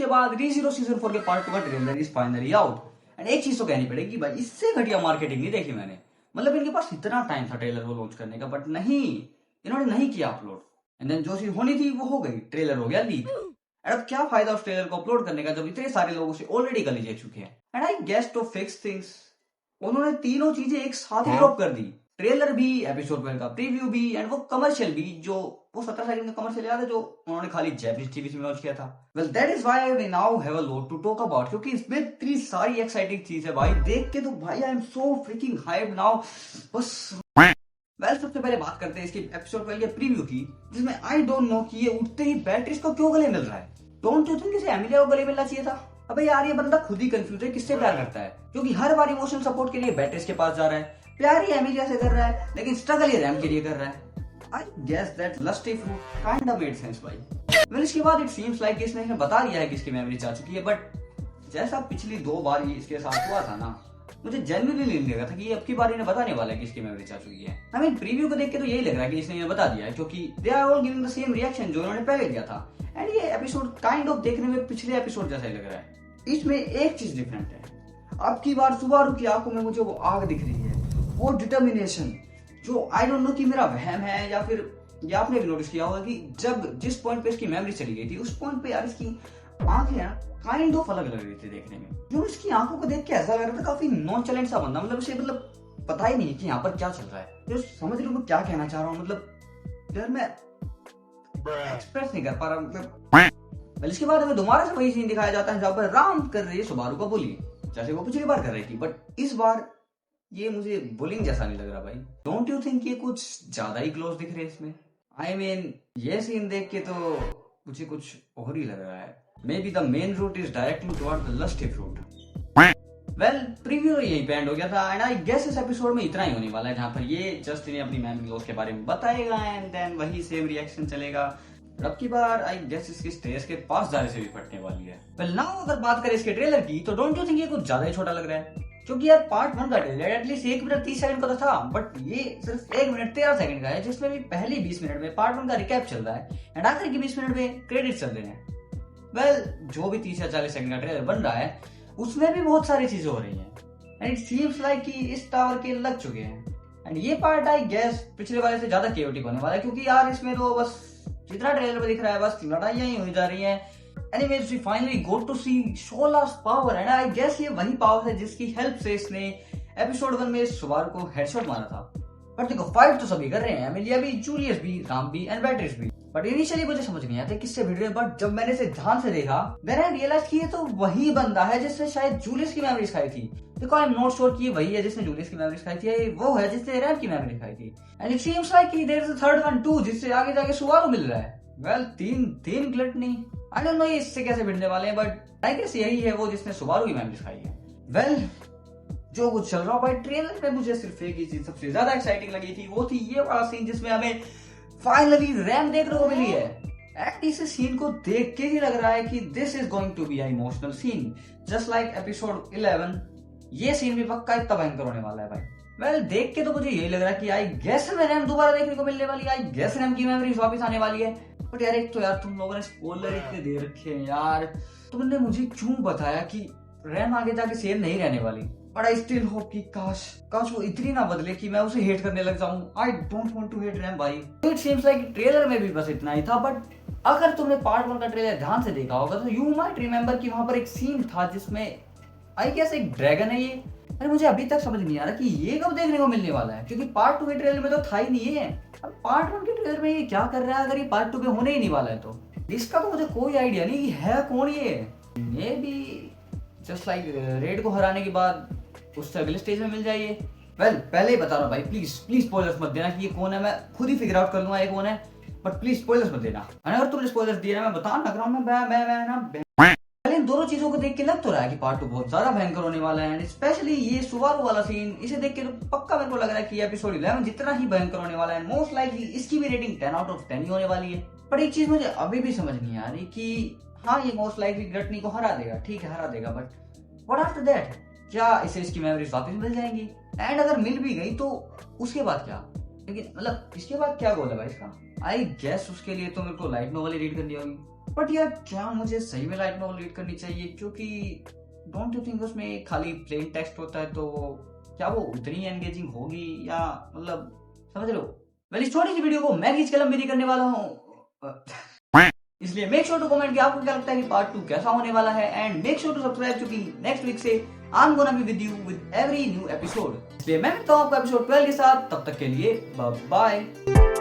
उसके बाद रीजीरो सीजन 4 के पार्ट 2 का trailer is finally out. And एक चीज तो कहनी पड़ेगी भाई, इससे घटिया मार्केटिंग नहीं देखी मैंने। मतलब इनके पास इतना टाइम था ट्रेलर को लॉन्च करने का, बट नहीं, इन्होंने नहीं किया अपलोड। एंड देन जो चीज होनी थी वो हो गई, ट्रेलर हो गया लीक। एंड अब क्या फायदा उस ट्रेलर को अपलोड करने का जब इतने सारे लोगों से ऑलरेडी गली जा चुके हैं। And I guess to fix things, उन्होंने तीनों चीजें एक साथ ही ड्रॉप कर दी, ट्रेलर भी, एपिसोड 12 का प्रीव्यू भी, एंड वो कमर्शियल भी, जो वो 17 सेकंड का कमर्शियल याद है जो उन्होंने खाली जैपनीज टीवी में लॉन्च किया था। Well that is why we now have a lot to talk about, क्योंकि इसमें इतनी सारी एक्साइटिंग चीज है भाई, देख के तो भाई I am so freaking hype now. बस वेल सबसे पहले बात करते हैं इसकी एपिसोड 12 के प्रीव्यू की, जिसमें आई डोंट नो कि ये उठते ही बैटरीज को क्यों गले मिल रहा है। डोंट यू थिंक इसे एमिलिया को गले मिलना चाहिए था? अबे यार ये बंदा खुद ही कंफ्यूज है किससे प्यार करता है, क्योंकि हर बार इमोशनल सपोर्ट के लिए बैटरीज के पास जा रहा है, प्यार ही एमिलिया से कर रहा है, लेकिन स्ट्रगल ये रैम के लिए कर रहा है। I guess that lusty fruit kinda made sense भाई। well, इसके बाद it seems like इसने बता दिया है कि इसकी मेमोरी जा चुकी है, बट जैसा पिछली 2 बार इसके साथ हुआ था ना, मुझे जेन्युइनली नहीं लगा था कि ये अब की बार इन्हें बताने वाला है कि इसकी मेमोरी जा चुकी है। आई मीन प्रीव्यू को देख के तो यही लग रहा है कि इसने ये बता दिया है, क्योंकि they are all giving the same reaction जो उन्होंने पहले दिया था। एंड ये एपिसोड काइंड ऑफ देखने में पिछले एपिसोड जैसा ही लग रहा है। इसमें एक चीज डिफरेंट है, अब की बार सुबारू की आंखों में मुझे वो आग दिख रही है, वो डिटर्मिनेशन, जो आई डोंट नो कि मेरा वहम है या फिर ये आपने भी नोटिस किया होगा कि जब जिस पॉइंट पे इसकी मेमोरी चली गई थी, उस पॉइंट पे यार इसकी आंखें ना काइंड ऑफ अलग लग रही थी देखने में। जो इसकी आंखों को देख के ऐसा लग रहा था काफी नॉनचलेंट सा बंदा, मतलब इसे मतलब पता ही नहीं कि यहाँ पर क्या चल रहा है। जो समझ रहे हो मैं क्या कहना चाह रहा हूँ, मतलब यार मैं एक्सप्रेस नहीं कर पा रहा। मतलब इसके बाद हमें दोबारा से वही सीन दिखाया जाता है जहाँ पर राम कर रही है सुबारू का बुली, जैसे वो पिछली बार कर रही थी, बट इस बार ये मुझे बुलिंग जैसा नहीं लग रहा भाई। डोंट यू थिंक ये कुछ ज्यादा ही क्लोज दिख रहे हैं इसमें? आई मीन ये सीन देख के तो मुझे कुछ और ही लग रहा है। Maybe the main route is directly toward the lusty fruit. Well preview यही पे एंड हो गया था, एंड आई गेस इस एपिसोड में इतना ही होने वाला है, जहाँ पर ये जस्ट इन्हें अपनी मेमोरी लॉस के बारे में बताएगा एंड देन वही सेम रिएक्शन चलेगा। अब की बार आई गेस इसकी स्टेज के पास जाने से भी फटने वाली है। वेल नाउ अगर बात करें इसके ट्रेलर की, तो डोंट यू थिंक ये कुछ ज्यादा ही छोटा लग रहा है? क्योंकि यार पार्ट 1 का ट्रेलर एटलीस्ट 1 मिनट 30 सेकंड का तो था, बट ये सिर्फ 1 मिनट 13 सेकंड का है, जिसमें भी पहली 20 मिनट में पार्ट 1 का रिकैप चल रहा है एंड आखिर की 20 मिनट में क्रेडिट चल रहे हैं। वेल जो भी 30 या 40 सेकंड का ट्रेलर बन रहा है उसमें भी बहुत सारी चीजें हो रही हैं, एंड इट सीम्स लाइक कि इस टावर के लग चुके हैं। एंड ये पार्ट आई गेस पिछले वाले से ज्यादा केओटिक होने वाला है, क्योंकि यार इसमें तो बस जितना ट्रेलर में दिख रहा है बस लड़ाइयां ही हो जा रही हैं। Anyways, we finally got to see Shola's power, and I guess ये वही पावर है जिसकी हेल्प से इसने एपिसोड 1 में सुबारू को हेडशॉट मारा था। बट देखो फाइट तो सभी कर रहे हैं, एमिलिया भी, जूलियस भी, राम भी एंड बैटरीज भी। बट इनिशियली मुझे समझ नहीं आया किससे भिड़ रहे हैं, बट जब मैंने इसे ध्यान से देखा देन आई रियलाइज कि ये तो वही बंदा है जिसने शायद जूलियस की मेमोरीज खाई थी। देखो आई एम नॉट श्योर कि ये वही है जिसने जूलियस की मेमोरीज खाई थी, वो है जिसने रैम की मेमोरी खाई थी। एंड इट सीम्स लाइक कि there is a third one too, जिससे आगे जाके सुबारू मिल रहा है। वेल तीन ग्लटनी, आई डोंट नो ये इससे कैसे भिड़ने वाले हैं, बट आई गेस यही है वो जिसने सुबारू की मेमोरीज खाई है। वेल जो कुछ चल रहा भाई ट्रेलर में, मुझे सिर्फ एक ही चीज सबसे ज्यादा एक्साइटिंग लगी थी, वो थी ये वाला सीन जिसमें हमें फाइनली रैम देखने को मिली है। एंड इस सीन को देख के ही लग रहा है कि this is going to be a emotional scene just like episode 11। ये सीन भी पक्का इतना भयंकर होने वाला है भाई। वेल देख के तो मुझे यही लग रहा है कि आई गेस हमें रैम दोबारा देखने को मिलने वाली है, आई गेस रैम की मेमोरीज वापस आने वाली है। बट यार एक तो यार तुम लोगों ने स्पॉइलर इतने दे रखे हैं यार, तुमने मुझे क्यों बताया कि रैम आगे जाके सेम नहीं रहने वाली? बट आई स्टिल होप कि काश वो इतनी ना बदले कि मैं उसे हेट करने लग जाऊं। I don't want to hate Ram भाई। इट सीम्स लाइक ट्रेलर में भी बस इतना ही था, बट अगर तुमने पार्ट 1 का ट्रेलर ध्यान से देखा होगा तो यू माइट रिमेंबर कि वहां पर एक सीन था जिसमें आई गेस एक ड्रैगन है ये। अरे मुझे अभी तक समझ नहीं आ रहा कि ये कब देखने को मिलने वाला है, क्योंकि पार्ट 2 के ट्रेलर में तो था ही नहीं है। अब पार्ट 1 के ट्रेलर में ये क्या कर रहा है अगर ये पार्ट 2 में होने ही नहीं वाला है तो? इसका तो मुझे कोई आइडिया नहीं है कौन ये। May be just like red को हराने के बाद उससे अगले स्टेज में मिल जाइए। वेल पहले ही बता रहा हूँ भाई, प्लीज स्पॉयलर्स मत देना कि ये कौन है, मैं खुद ही फिगर आउट कर लूंगा ये कौन है, बट प्लीज स्पॉयलर्स मत देना। अगर तुमने स्पॉयलर्स दिए ना मैं बता लग रहा हूँ मैं ना इन दोनों चीजों को देख के लग तो रहा है कि पार्ट 2 बहुत ज्यादा भयंकर होने वाला है। एंड स्पेशली ये सुबारू वाला सीन, इसे देख के तो पक्का मेरे को लग रहा है कि एपिसोड 11 जितना ही भयंकर होने वाला है। मोस्ट लाइकली इसकी भी रेटिंग 10 आउट ऑफ 10 ही होने वाली है। पर एक चीज मुझे अभी भी समझ नहीं आ रही कि हाँ ये मोस्ट लाइकली ग्लटनी को हरा देगा, ठीक है हरा देगा, बट व्हाट आफ्टर दैट? क्या इसे इसकी मेमोरीज वापस मिल जाएंगी? एंड अगर मिल भी गई तो उसके बाद क्या? लेकिन मतलब इसके बाद क्या गोल है भाई इसका? आई गेस उसके लिए तो मेरे को लाइट नॉवल रीड करनी होगी। बट यार क्या मुझे सही में लाइट नॉवल रीड करनी चाहिए, क्योंकि डोंट यू थिंक उसमें खाली प्लेन टेक्स्ट होता है, तो क्या वो उतनी एंगेजिंग होगी, या मतलब समझ लो। वेल इस छोटी सी वीडियो को मैं खींच के लंबी नहीं करने वाला हूँ, इसलिए मेक श्योर टू कमेंट कि आपको क्या लगता है कि पार्ट 2 कैसा होने वाला है, and make sure to subscribe, क्योंकि नेक्स्ट वीक से I am gonna be with you with every new episode. इसलिए मैं मिलता हूँ आपको एपिसोड 12 के साथ, तब तक के लिए बाय बाय।